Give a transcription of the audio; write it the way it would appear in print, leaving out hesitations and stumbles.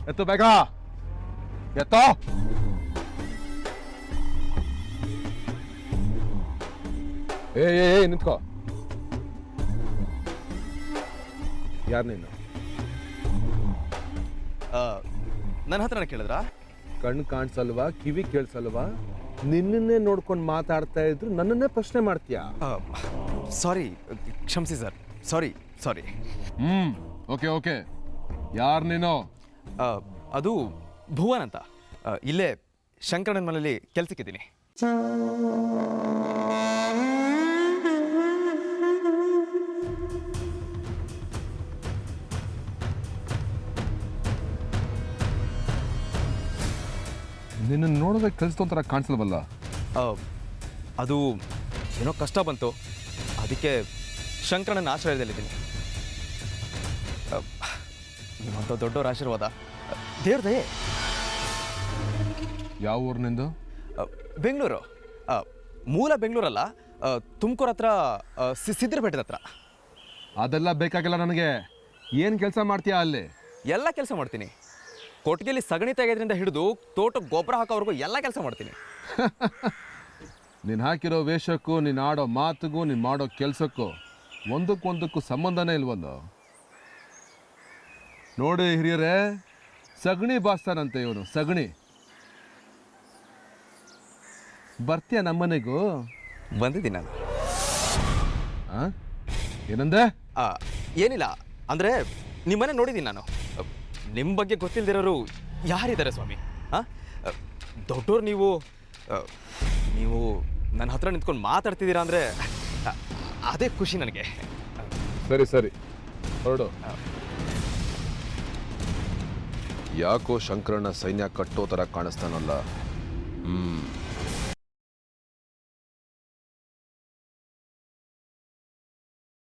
ಎತ್ತು ಬೇಗ ಎತ್ತೋ. ಏ ನಿಂತ್ಕೋ. ಯಾರು ನೀನು? ನನ್ನ ಹತ್ರನೇ ಕೇಳಿದ್ರಾ? ಕಣ್ಣು ಕಾಣಿಸಲ್ವಾ, ಕಿವಿ ಕೇಳಿಸಲ್ವಾ? ನಿನ್ನನ್ನೇ ನೋಡ್ಕೊಂಡು ಮಾತಾಡ್ತಾ ಇದ್ರು ನನ್ನನ್ನೇ ಪ್ರಶ್ನೆ ಮಾಡ್ತೀಯಾ? ಸಾರಿ, ಕ್ಷಮಿಸಿ ಸರ್. ಸಾರಿ. Okay okay. ಯಾರು ನೀನು? ಅದು ಭುವನ್ ಅಂತ. ಇಲ್ಲೇ ಶಂಕರಣ್ಣನ ಮನೆಯಲ್ಲಿ ಕೆಲ್ಸಕ್ಕಿದ್ದೀನಿ. ನಿನ್ನ ನೋಡಿದ್ರೆ ಕಲಿಸ್ತೊಂಥರ ಕಾಣಿಸಲ್ವಲ್ಲ? ಅದು ಏನೋ ಕಷ್ಟ ಬಂತು, ಅದಕ್ಕೆ ಶಂಕರಣ್ಣನ ಆಶ್ರಯದಲ್ಲಿದ್ದೀನಿ. ನಿಮ್ಮಂಥ ದೊಡ್ಡವರ ಆಶೀರ್ವಾದ, ದೇವ್ರ ದಯೆ. ಯಾವ ಊರಿನಿಂದ? ಬೆಂಗಳೂರು. ಮೂಲ ಬೆಂಗಳೂರಲ್ಲ, ತುಮಕೂರು ಹತ್ರ, ಸಿದ್ಧರಬೆಟ್ಟದ ಹತ್ರ. ಅದೆಲ್ಲ ಬೇಕಾಗಿಲ್ಲ ನನಗೆ. ಏನು ಕೆಲಸ ಮಾಡ್ತೀಯಾ ಅಲ್ಲಿ? ಎಲ್ಲ ಕೆಲಸ ಮಾಡ್ತೀನಿ. ಕೊಟ್ಟಿಗೆಯಲ್ಲಿ ಸಗಣಿ ತೆಗೆದ್ರಿಂದ ಹಿಡಿದು ತೋಟಕ್ಕೆ ಗೊಬ್ಬರ ಹಾಕೋವರೆಗೂ ಎಲ್ಲ ಕೆಲಸ ಮಾಡ್ತೀನಿ. ನೀನು ಹಾಕಿರೋ ವೇಷಕ್ಕೂ, ನೀನು ಆಡೋ ಮಾತಿಗೂ, ನೀನು ಮಾಡೋ ಕೆಲಸಕ್ಕೂ ಒಂದಕ್ಕೊಂದಕ್ಕೂ ಸಂಬಂಧನೇ ಇಲ್ವಲ್ಲ. ನೋಡಿ ಹಿರಿಯರೇ, ಸಗಣಿ ಬಾಸ್ತಾನಂತೆ ಇವನು, ಸಗಣಿ. ಬರ್ತೀಯ ನಮ್ಮನೆಗೂ? ಬಂದಿದ್ದೀನಿ ನಾನು. ಏನಂದೆ? ಏನಿಲ್ಲ, ಅಂದರೆ ನಿಮ್ಮನೆ ನೋಡಿದ್ದೀನಿ ನಾನು. ನಿಮ್ಮ ಬಗ್ಗೆ ಗೊತ್ತಿಲ್ಲದಿರೋರು ಯಾರಿದ್ದಾರೆ ಸ್ವಾಮಿ? ದೊಡ್ಡೋರು ನೀವು. ನೀವು ನನ್ನ ಹತ್ರ ನಿಂತ್ಕೊಂಡು ಮಾತಾಡ್ತಿದ್ದೀರಾ ಅಂದರೆ ಅದೇ ಖುಷಿ ನನಗೆ. ಸರಿ ಸರಿ, ಹೊರಡು. ಯಾಕೋ ಶಂಕರಣ್ಣ ಸೈನ್ಯ ಕಟ್ಟೋ ಥರ ಕಾಣಿಸ್ತಾನಲ್ಲ?